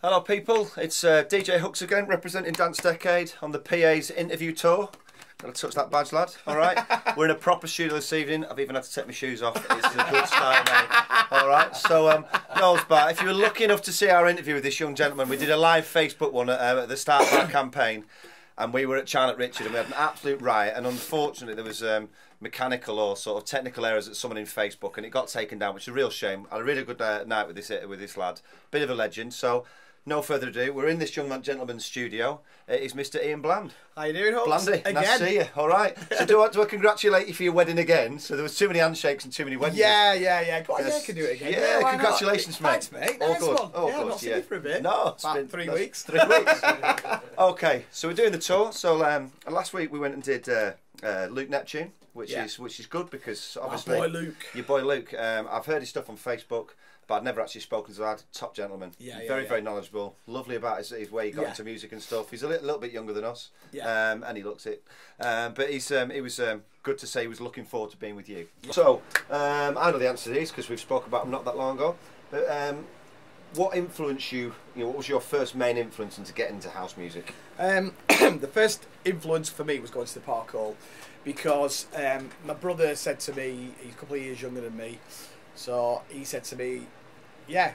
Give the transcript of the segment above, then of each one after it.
Hello people, it's DJ Hooks again, representing Dance Decade on the PA's interview tour. Got to touch that badge, lad. Alright, we're in a proper studio this evening. I've even had to take my shoes off. It's a good style, mate. Alright, so, Nosebart, if you were lucky enough to see our interview with this young gentleman, we did a live Facebook one at the start of our campaign, and we were at Charlotte Richard and we had an absolute riot, and unfortunately there was mechanical or sort of technical errors at someone in Facebook and it got taken down, which is a real shame. I had a really good night with this lad. Bit of a legend. So no further ado, we're in this young gentleman's studio. It is Mr. Ian Bland. How you doing, Hooks? Blandy, nice to see you. All right. So do I congratulate you for your wedding again? So there was too many handshakes and too many weddings. Yeah. Go on, yeah, I can do it again. Yeah, congratulations, mate. Thanks, mate. All nice good. one. All yeah, good. not seen you for a bit. No, it's about been 3 weeks. 3 weeks. Okay, so we're doing the tour. So last week we went and did Luke Neptune, which is good because obviously your boy Luke. I've heard his stuff on Facebook, but I'd never actually spoken to him. Top gentleman. Very knowledgeable. Lovely about his way he got into music and stuff. He's a little bit younger than us, and he looks it. But he was good to say he was looking forward to being with you. So I know the answer to these because we've spoken about them not that long ago. But what influenced you? What was your first main influence into getting into house music? The first influence for me was going to the Park Hall because my brother said to me, he's a couple of years younger than me, so he said to me, yeah,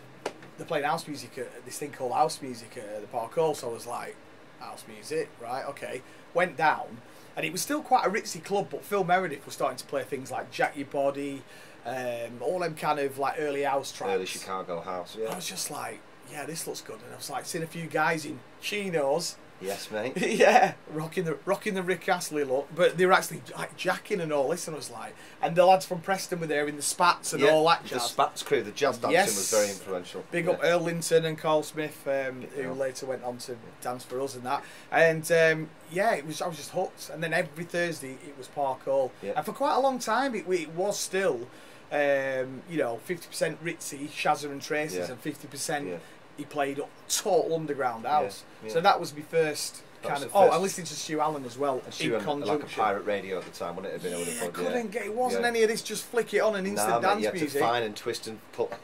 they're playing house music at this thing called house music at the Park Hall. So I was like, house music, right, okay. Went down, and it was still quite a ritzy club, but Phil Meredith was starting to play things like Jack Your Body, all them kind of like early house tracks. Early Chicago house, yeah. I was just like, yeah, this looks good. And I was like, seeing a few guys in chinos. Yes, mate. Yeah, rocking the Rick Astley look, but they were actually like jacking and all this, and I was like, and the lads from Preston were there in the Spats and all that jazz. The Spats crew, the jazz dancing was very influential. Big up Earl Linton and Carl Smith, who later went on to dance for us and that. And yeah, I was just hooked. And then every Thursday it was Park Hall, and for quite a long time it was still, 50% ritzy, Shazza and Traces, and 50%. He played total underground house, so that was my first kind of. I listened to Stu Allen as well. Stu in like a pirate radio at the time, wouldn't it have been? I couldn't get. It wasn't any of this. Just flick it on and instant dance music. You had to fine and twist and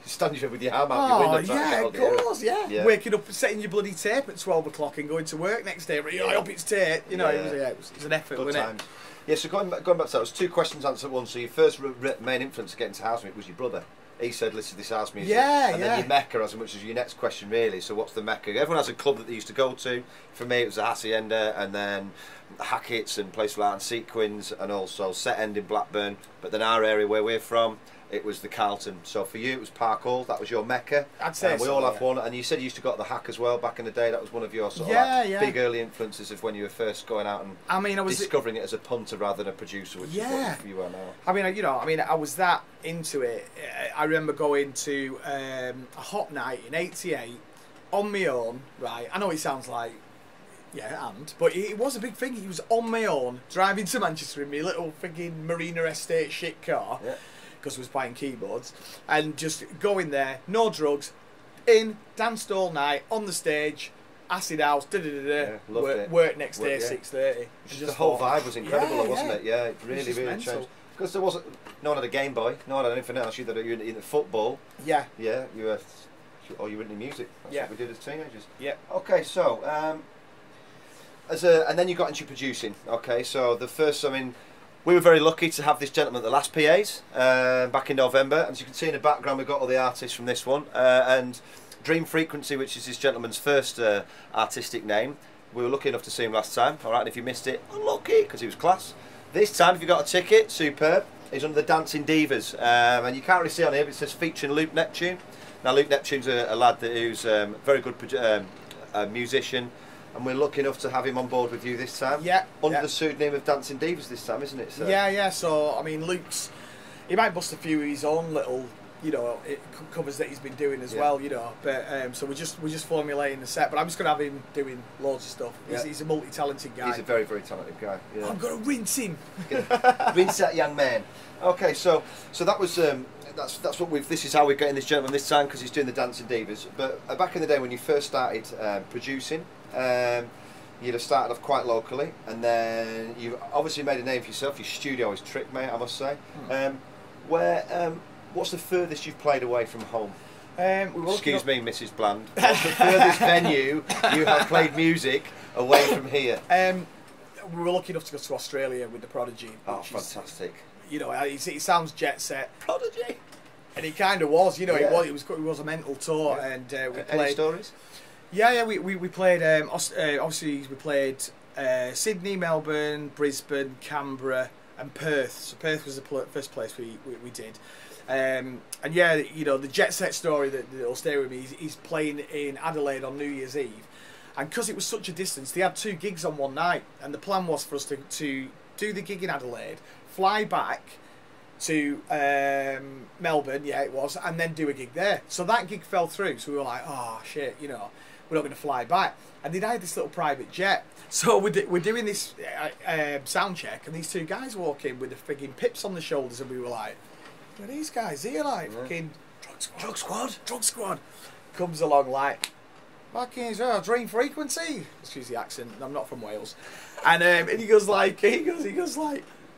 stand you with your arm out your window. Yeah, of course, yeah. Waking up, setting your bloody tape at 12 o'clock and going to work next day. I hope it's tape. It was an effort, wasn't it? Yeah. So going back to that, it was two questions answered at once. So your first main influence to get into house music was your brother. He said, listen to this house music. And then your Mecca, as much as your next question, really. So what's the Mecca? Everyone has a club that they used to go to. For me, it was the Hacienda, and then Hackett's and places like that, and Sequins, and also Set End in Blackburn. But then our area where we're from, it was the Carlton. So for you, it was Park Hall. That was your Mecca. I'd say we all have one. And you said you used to go to the Hack as well back in the day. That was one of your sort of big early influences of when you were first going out and I was discovering it as a punter rather than a producer, which is what you are now. I was that into it. I remember going to a hot night in '88 on my own. Right, I know it sounds like. But it was a big thing. He was on my own, driving to Manchester in my little frigging Marina Estate shit car. Because I was buying keyboards, and just going there, no drugs, danced all night on the stage, acid house, work next day 6:30. The whole vibe was incredible, wasn't it? Yeah, it really changed. Because there wasn't, no one had a Game Boy, no one had anything else. You were into football. You were, or you were into music. That's what we did as teenagers. Okay, so and then you got into producing. Okay, so the first, we were very lucky to have this gentleman at the last PAs back in November. And as you can see in the background, we've got all the artists from this one. And Dream Frequency, which is this gentleman's first artistic name. We were lucky enough to see him last time. All right, and if you missed it, unlucky, because he was class. This time, if you got a ticket, superb. He's under the Dancing Divas. And you can't really see on here, but it says featuring Luke Neptune. Now, Luke Neptune's a lad who's a very good musician. And we're lucky enough to have him on board with you this time. Under the pseudonym of Dancing Divas this time, isn't it? So. So, Luke's, he might bust a few of his own little, covers that he's been doing as well, But so we're just formulating the set. But I'm just going to have him doing loads of stuff. He's a multi-talented guy. He's a very, very talented guy. I'm going to rinse him. Rinse that young man. Okay, so that was that's what this is how we're getting this gentleman this time, because he's doing the Dancing Divas. But back in the day when you first started producing. You'd have started off quite locally, and then you've obviously made a name for yourself. Your studio is trick, mate, I must say. What's the furthest you've played away from home? Excuse me, Mrs. Bland. What's the furthest venue you have played music away from here? We were lucky enough to go to Australia with the Prodigy. Oh, fantastic! You know, it sounds jet set, Prodigy, and it kind of was. You know, Yeah. it was a mental tour, and we played. Any stories? Yeah, we played. Obviously, we played Sydney, Melbourne, Brisbane, Canberra, and Perth. So Perth was the first place we did. And yeah, you know, the jet set story that'll stay with me. He's playing in Adelaide on New Year's Eve, and because it was such a distance, they had 2 gigs on one night, and the plan was for us to do the gig in Adelaide, fly back to Melbourne, yeah it was, and then do a gig there. So that gig fell through, so we were like, oh shit, you know, we're not going to fly back. And they'd hired this little private jet. So we're doing this sound check, and these 2 guys walk in with the frigging pips on the shoulders, and we were like, what are these guys here, like, fucking drug squad. Comes along like, fucking Dream Frequency. Excuse the accent, I'm not from Wales. And he goes like,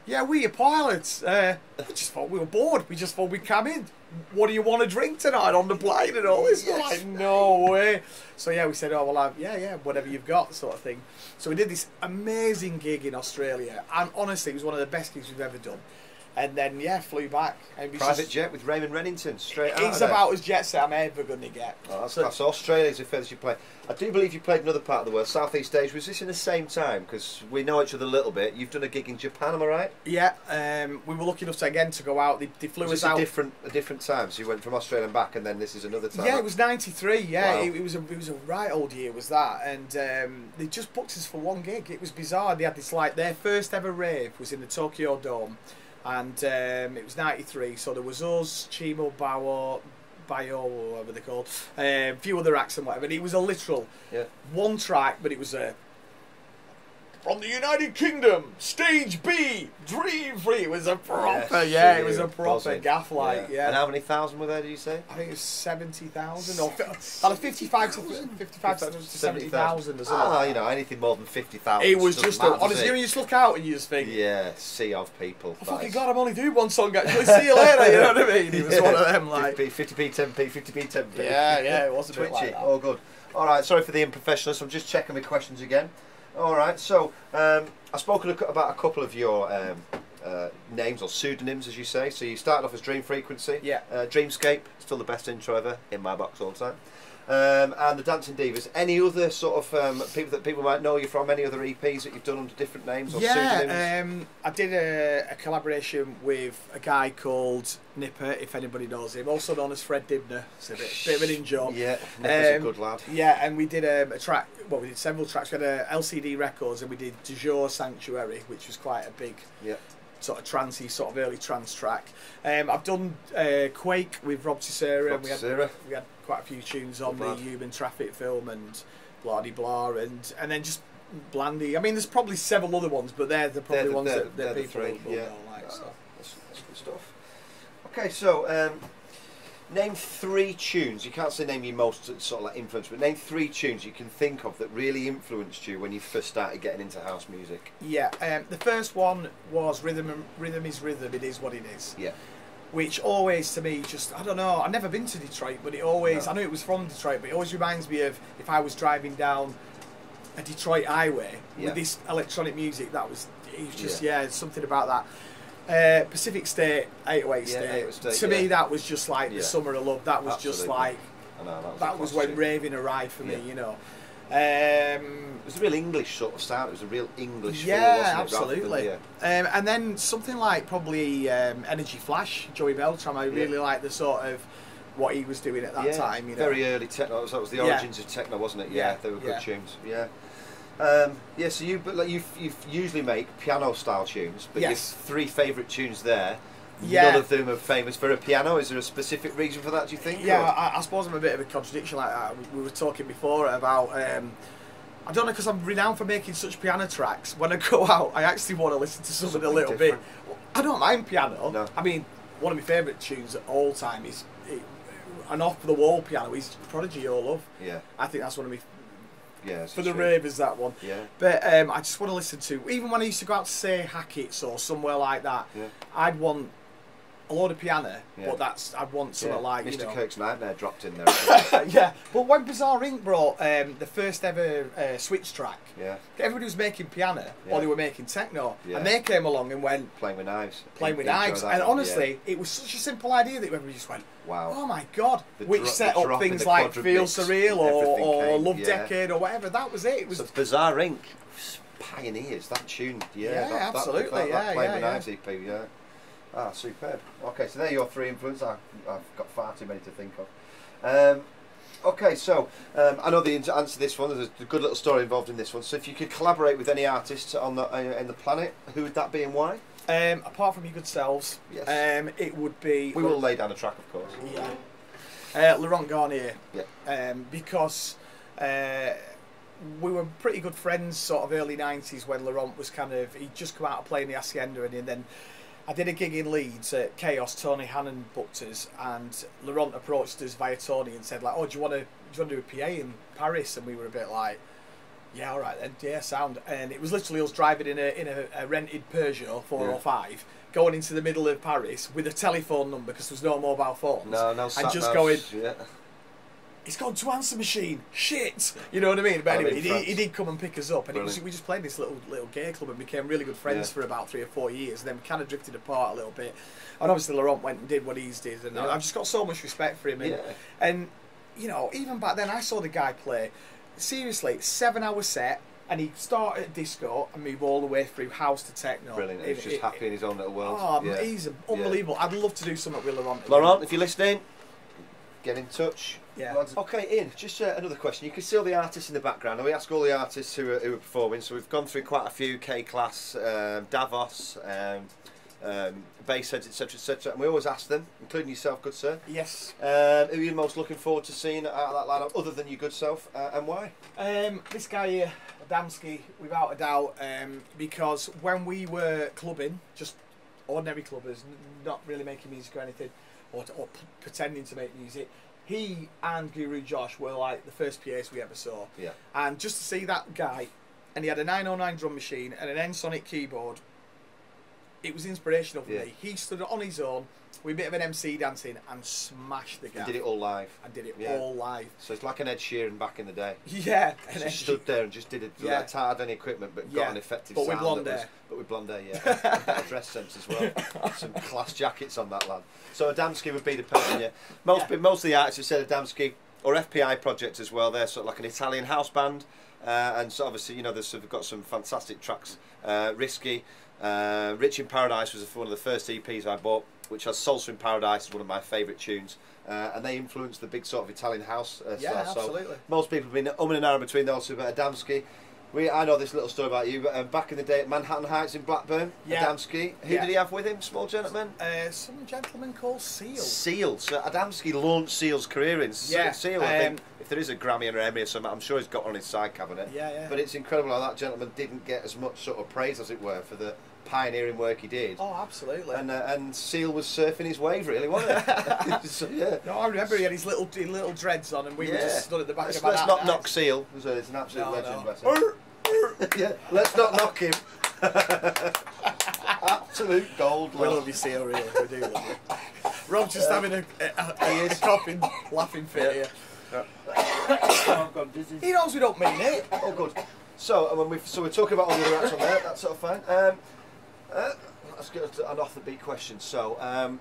yeah, we your pilots. We just thought we were bored. We just thought we'd come in. What do you want to drink tonight on the plane and all this? Yes. We're like, no way. So yeah, we said, oh well, yeah, whatever you've got, sort of thing. So we did this amazing gig in Australia, and honestly, it was one of the best gigs we've ever done. And then yeah, flew back. Private jet with Raymond Rennington, straight out. It's about as jet set I'm ever going to get. Oh, that's class. So Australia's the furthest you play. I do believe you played another part of the world, Southeast Asia. Was this in the same time? Because we know each other a little bit. You've done a gig in Japan, am I right? Yeah. We were lucky enough to go out. They flew us out. A different time. So you went from Australia and back, and then this is another time. Yeah, it was '93. Yeah, wow. it was a right old year, was that? And they just booked us for 1 gig. It was bizarre. They had this like their first ever rave was in the Tokyo Dome. And it was '93, so there was us, Chimo Bao, or whatever they're called, a few other acts and whatever. And it was a literal 1 track, but it was a from the United Kingdom, Stage B, Dream Free. It was a proper, it was a proper gaff like, And how many thousand were there? Did you say? I think it was 70,000 or 55 to 70,000 or something. Ah, you know, anything more than 50,000. It was just honestly, you just look out and you just think, yeah, sea of people. Oh, fucking God, I'm only doing 1 song actually. See you later. You know what I mean? He was one of them like 50p, 10p, 50p, 10p. Yeah, it was a bit like that. Oh, good. All right, sorry for the unprofessionalism. I'm just checking my questions again. All right, so I've spoken about a couple of your names or pseudonyms, as you say. So you started off as Dream Frequency. Yeah. Dreamscape, still the best intro ever in my box all the time. And the Dancing Divas. Any other sort of people that people might know you from? Any other EPs that you've done under different names or pseudonyms? I did a collaboration with a guy called Nipper, if anybody knows him, also known as Fred Dibner. It's a bit of an in-job. Yeah, Nipper's a good lad. Yeah, and we did a track. Well, we did several tracks. We had a LCD Records, and we did Du Jour Sanctuary, which was quite a big. Yeah. Sort of trancey, sort of early trance track. I've done Quake with Rob Tissera, and we had quite a few tunes on the Human Traffic film and blah de blah, and then just Blandy. I mean, there's probably several other ones, but they're probably ones that people will know. Like, so. That's good stuff. Okay, so name 3 tunes. You can't say name your most sort of like influence, but name 3 tunes you can think of that really influenced you when you first started getting into house music. Yeah, the first one was Rhythm is Rhythm, It Is What It Is. Yeah. Which always, to me, just, I don't know, I've never been to Detroit, but it always, I knew it was from Detroit, but it always reminds me of if I was driving down a Detroit highway with this electronic music, it was just, something about that. Pacific State, 808 State. To me, that was just like the summer of love. That was just like, that was when raving arrived for me, you know. It was a real English sort of sound. It was a real English feel, wasn't it? Absolutely. And then something like probably Energy Flash, Joey Beltram. I really like the sort of what he was doing at that time. You know, very early techno. That was the origins of techno, wasn't it? Yeah, they were good tunes. Yeah. So you usually make piano style tunes, but your 3 favourite tunes there. None of them are famous for a piano. Is there a specific reason for that, do you think? Yeah, I suppose I'm a bit of a contradiction like that. We were talking before about, I don't know, because I'm renowned for making such piano tracks. When I go out, I actually want to listen to something a little bit. I don't mind piano. No. I mean, one of my favourite tunes of all time is an off-the-wall piano. Is Prodigy, Your Love. Yeah. I think that's one of my... for the ravers, that one. Yeah. But I just want to listen to, even when I used to go out to say Hackett's or somewhere like that, I'd want a load of piano, Yeah. but I want something like, Mr. you know. Kirk's Nightmare dropped in there. Yeah, but when Bizarre Inc. brought the first ever Switch track, Yeah. everybody was making piano Yeah. or they were making techno, Yeah. and they came along and went Playing with knives. playing with Enjoy knives. that And one, honestly, it was such a simple idea that everybody just went, Wow. oh my god, The which dro- set the up drop in things the like quadrant Feel mix, Surreal everything or came, Love yeah. Decade or whatever. That was it. It was So Bizarre Inc. Pioneers that tune. Yeah, Yeah, absolutely, That yeah, Playing yeah, with yeah. Knives EP. Yeah. Ah, superb. Okay, so there are your three influences. I've got far too many to think of. Okay, so I know the answer to this one. There's a good little story involved in this one. So if you could collaborate with any artist on the in the planet, who would that be and why? apart from your good selves, Yes. it would be. We will lay down a track, of course. Yeah. Laurent Garnier. Yeah. Because we were pretty good friends, sort of early '90s, when Laurent was he'd just come out of playing the Hacienda, and then I did a gig in Leeds at Chaos. Tony Hannon booked us, and Laurent approached us via Tony and said, like, "Oh, do you want to do a PA in Paris?" And we were a bit like, "Yeah, all right then, yeah, sound." And it was literally us driving in a rented Peugeot 405, going into the middle of Paris with a telephone number because there was no mobile phones. No, and just going, Yeah. "It's gone to answer machine, shit," you know what I mean? But anyway, in he did come and pick us up, and Brilliant. we just played this little gay club and became really good friends Yeah. for about 3 or 4 years. And then we kind of drifted apart a little bit, and obviously Laurent went and did what he's did, and Yeah. I've just got so much respect for him. And, Yeah. and you know, even back then, I saw the guy play. Seriously, 7-hour set, and he started at disco and moved all the way through house to techno. Brilliant. He's just happy in his own little world. Oh, Yeah. he's unbelievable. I'd love to do something with Laurent. again. Laurent, if you're listening, get in touch. Yeah. Okay, Ian, just another question. You can see all the artists in the background, and we ask all the artists who are performing. So we've gone through quite a few: K-Class, Davos, Bassheads, etc., etc. And we always ask them, including yourself, good sir. Yes. Who are you most looking forward to seeing out of that lineup, other than your good self, and why? This guy here, Adamski, without a doubt, because when we were clubbing, just ordinary clubbers, not really making music or anything, or pretending to make music, he and Guru Josh were like the first PAs we ever saw. Yeah. And just to see that guy, and he had a 909 drum machine and an N-Sonic keyboard, it was inspirational for Yeah. me. He stood on his own with a bit of an MC dancing and smashed the guy. And did it all live. And did it Yeah. all live. So it's like an Ed Sheeran back in the day. Yeah. He just stood there and just did it. Yeah. Like, hard any equipment, but Yeah. got an effective But with sound. blonde that was- hair. But with blonde hair, yeah. And better dress sense as well. Some class jackets on that lad. So Adamski would be the person, yeah. Most of the artists have said Adamski, or FPI project as well. They're sort of like an Italian house band. And so obviously, you know, they've got some fantastic tracks. Risky. Rich in Paradise was one of the first EPs I bought, which has Salsa in Paradise, is one of my favourite tunes. And they influenced the big sort of Italian house Yeah, style. absolutely. So most people have been umming and ahhing between those two, but Adamski. I know this little story about you, but back in the day at Manhattan Heights in Blackburn, Yeah. Adamski. Who Yeah. did he have with him, small gentleman? Some gentleman called Seal. Seal. So Adamski launched Seal's career in Yeah, Seal. I think if there is a Grammy or an Emmy or something, I'm sure he's got one on his side cabinet. Yeah, yeah. But it's incredible how that gentleman didn't get as much sort of praise, as it were, for the pioneering work he did. Oh, absolutely. And Seal was surfing his wave, really, wasn't it? So, yeah. No, I remember he had his little dreads on, and we were just stood at the back of Let's our not knock Seal. He's an absolute No, legend. no. bless him. Yeah, let's not knock him. Absolute gold. We lad. love you, Seal, really. We do love you. Rob's just having a coughing, laughing fit here. Oh, God, dizzy. He knows we don't mean it. Oh, good. So, we're talking about all the other acts on there. That's sort of fine. Let's get to an off-the-beat question. So,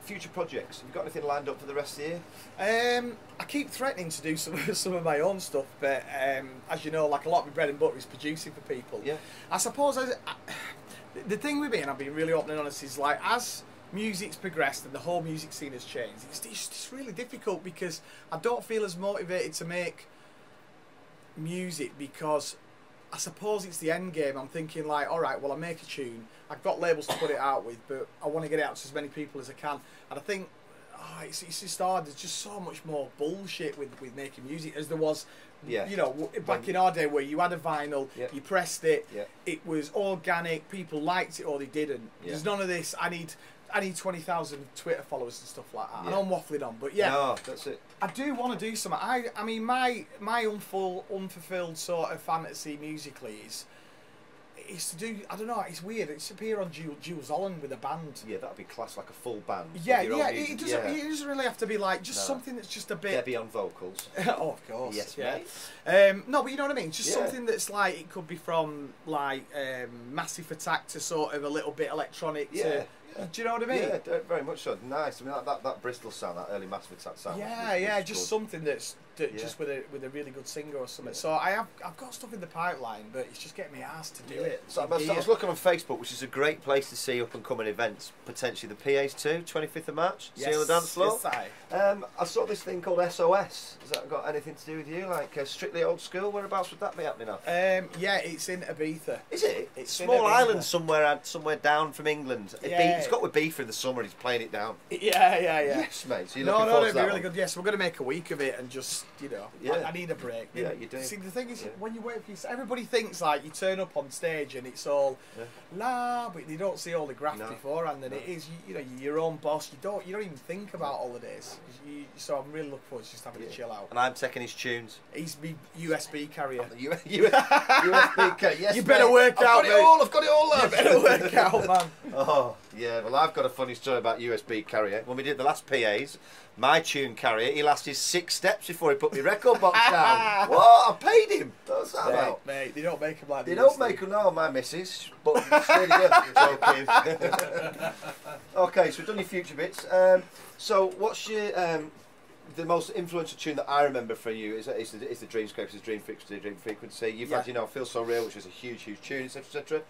future projects. Have you got anything lined up for the rest of the year? I keep threatening to do some of my own stuff, but as you know, like a lot of my bread and butter is producing for people. Yeah. I suppose the thing with me, and I'm being really open and honest, is like as music's progressed and the whole music scene has changed, it's really difficult because I don't feel as motivated to make music because I suppose it's the end game. I'm thinking like, all right, well, I make a tune, I've got labels to put it out with, but I want to get it out to as many people as I can. And I think it's just hard. There's just so much more bullshit with making music as there was, Yeah. you know, back in our day where you had a vinyl, Yeah. you pressed it, Yeah. it was organic, people liked it or they didn't. Yeah. There's none of this, I need 20,000 Twitter followers and stuff like that. Yeah. And I'm waffling on, but yeah. No, that's it. I do want to do something. I mean, my unfulfilled sort of fantasy musically is it's to do. I don't know. It's weird. It's appear on Jules Holland with a band. Yeah, that'd be class, like a full band. Yeah, yeah. It doesn't really have to be like just something that's just a bit. Debbie on vocals. Oh, of course. Yes, yeah. mate. No, but you know what I mean. Just something that's like it could be from like Massive Attack to sort of a little bit electronic. To, do you know what I mean? Yeah, very much so. Nice. I mean, that Bristol sound, that early Massive Attack sound. Yeah, just something that's just with a really good singer or something. So I've got stuff in the pipeline, but it's just getting me asked to do it. So I was looking on Facebook, which is a great place to see up and coming events. Potentially the PAs too, 25th of March. See you on the dance floor. Yes, I saw this thing called SOS. Has that got anything to do with you? Like Strictly Old School? Whereabouts would that be happening at? Yeah, it's in Ibiza. Is it? It's small island somewhere down from England. Yeah. It's got with Ibiza in the summer. He's playing it down. Yeah. Yes, mate. So No, it'd be really good. Yes, we're going to make a week of it and just, you know, I need a break. Yeah, you do. See, the thing is, when you wait for everybody thinks like you turn up on stage and it's all but you don't see all the graft beforehand, and it is, you know, you're your own boss. You don't even think about holidays. So I'm really looking forward to just having a chill out. And I'm taking his tunes. He's me USB carrier. USB carrier. Yes, you better work out, mate. I've got it all. You better work out, man. Oh yeah. Well, I've got a funny story about USB carrier. When we did the last PAs, my tune carrier, he lasted 6 steps before he put my record box down. What? I paid him. What's that about? Mate, they don't make them like they don't make them. No, my missus. But steady joking. Okay, so we've done your future bits. So what's your the most influential tune that I remember from you is the Dreamscapes, is Dream Frequency. You've had, you know, Feel So Real, which is a huge tune, etc.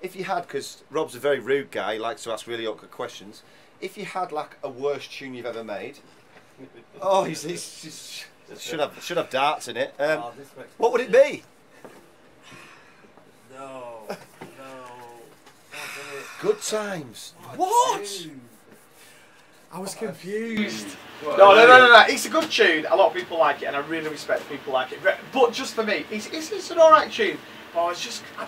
If you had, because Rob's a very rude guy, he likes to ask really awkward questions. If you had like a worst tune you've ever made, he's should have darts in it. What would it be? No. Good Times. What? I was confused. No. It's a good tune. A lot of people like it, and I really respect people like it. But just for me, it's an alright tune. I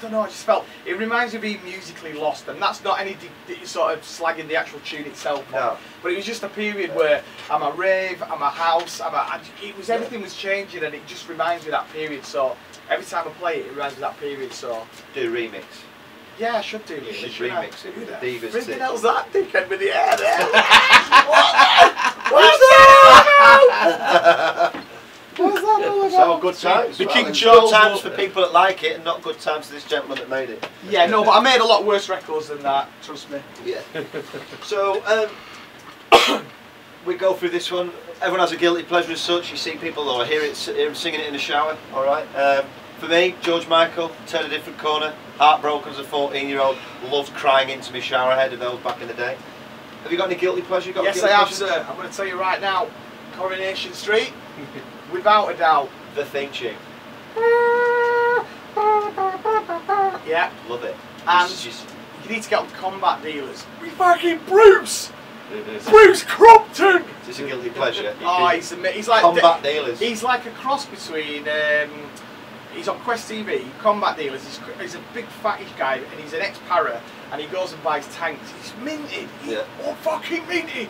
don't know, I just felt, it reminds me of being musically lost, and that's not any sort of slagging the actual tune itself. No. But it was just a period where I'm a rave, I'm a house, everything was changing, and it just reminds me of that period. So every time I play it, it reminds me of that period. So do a remix. Yeah, I should do. You should remix it with the Divaz. What the hell's that dickhead with the hair there? What's that all about? So good times. Good times for people that like it, and not good times for this gentleman that made it. Yeah, no, but I made a lot worse records than that. Trust me. Yeah. So we go through this one. Everyone has a guilty pleasure as such. You see people or hear him singing it in the shower. All right. For me, George Michael, Turn a Different Corner. Heartbroken as a 14-year-old. Loved crying into my shower head of those back in the day. Have you got any guilty pleasure? Yes, I have, sir. I'm going to tell you right now. Coronation Street. Without a doubt. The theme tune. Yeah. Love it. And you need to get on Combat Dealers. We fucking Bruce! Bruce Crompton! It's a guilty pleasure. He's like Combat Dealers. He's like a cross between he's on Quest TV, Combat Dealers. He's a big fattish guy, and he's an ex-para, and he goes and buys tanks. He's minted. He's all fucking minted.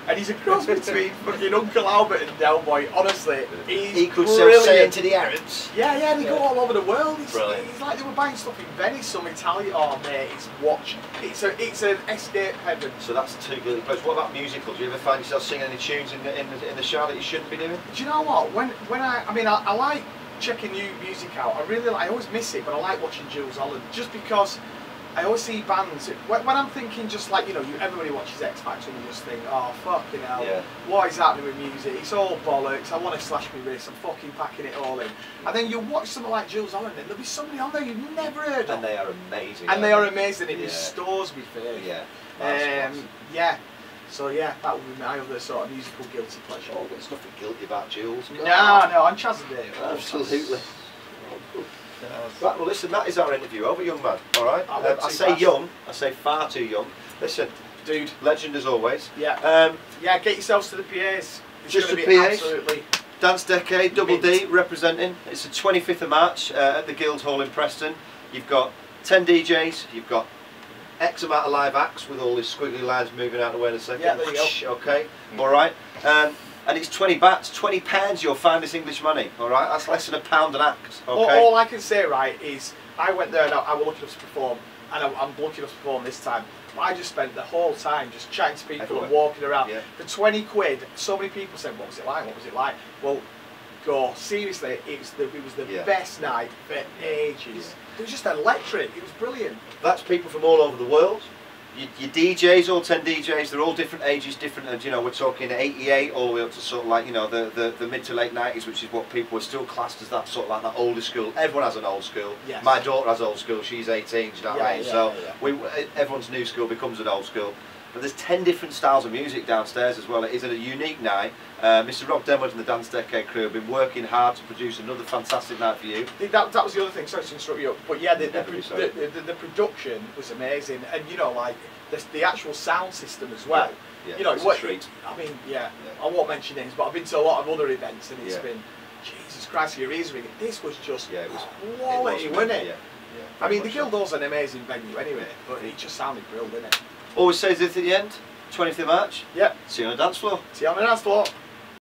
And he's a cross between fucking Uncle Albert and Del Boy. Honestly, he's brilliant. To the Arabs. Yeah, and he go all over the world. He's like they were buying stuff in Venice, some Italian. Oh mate, it's an escape heaven. So that's 2 guilty pleasures. What about musicals? Do you ever find yourself singing any tunes in the shower that you shouldn't be doing? Do you know what? When I like checking new music out. I always miss it, but I like watching Jules Holland just because. I always see bands, when I'm thinking just like, you know, everybody watches X Factor and you just think, oh fucking hell, what is happening with music? It's all bollocks, I want to slash my wrist, I'm fucking packing it all in. And then you watch something like Jules Holland and there'll be somebody on there you've never heard of. And they are amazing. And they are amazing, it restores me faith. Yeah. So yeah, that would be my other sort of musical guilty pleasure. Oh, there's nothing guilty about Jules. No, I'm Chaz and Dave. Absolutely. Right, well listen, that is our interview over, young man, alright? I say young, I say far too young. Listen, dude, legend as always. Yeah, get yourselves to the PAs. It's just the PAs? Absolutely. Dance Decade, Double D representing. It's the 25th of March at the Guildhall in Preston. You've got 10 DJs, you've got X amount of live acts with all these squiggly lines moving out of the way in a second. Yeah, there you go. Okay, alright. and it's 20 bahts, 20 pounds. You'll find this English money. All right, that's less than £1 an act. Okay. All I can say, right, is I went there and I was lucky enough to perform, and I'm lucky enough to perform this time. But I just spent the whole time just chatting to people Everywhere. and walking around. Yeah. For 20 quid, so many people said, "What was it like? What was it like?" Well, seriously, it was the best night for ages. It was just electric. It was brilliant. That's people from all over the world. Your DJs, all 10 DJs, they're all different ages, different. And you know, we're talking 88 all the way up to sort of like, you know, the mid to late 90s, which is what people are still classed as that sort of like that older school. Everyone has an old school. Yes. My daughter has old school. She's 18. Do you know what I mean? Yeah, so yeah. everyone's new school becomes an old school. But there's 10 different styles of music downstairs as well. It is a unique night. Mr. Rob Denwood and the Dance Decade crew have been working hard to produce another fantastic night for you. That was the other thing. Sorry to interrupt you, but yeah, the production was amazing, and you know, like the actual sound system as well. Yeah, you know, it's a treat. I mean, I won't mention names, but I've been to a lot of other events, and it's Yeah. been, Jesus Christ, your ears ringing. This was just Yeah, it was quality, wasn't it? Yeah. I mean, the very much so. Guildhall's an amazing venue anyway, but it just sounded brilliant, didn't it? Always says this at the end, 20th of March. Yep. See you on the dance floor. See you on the dance floor.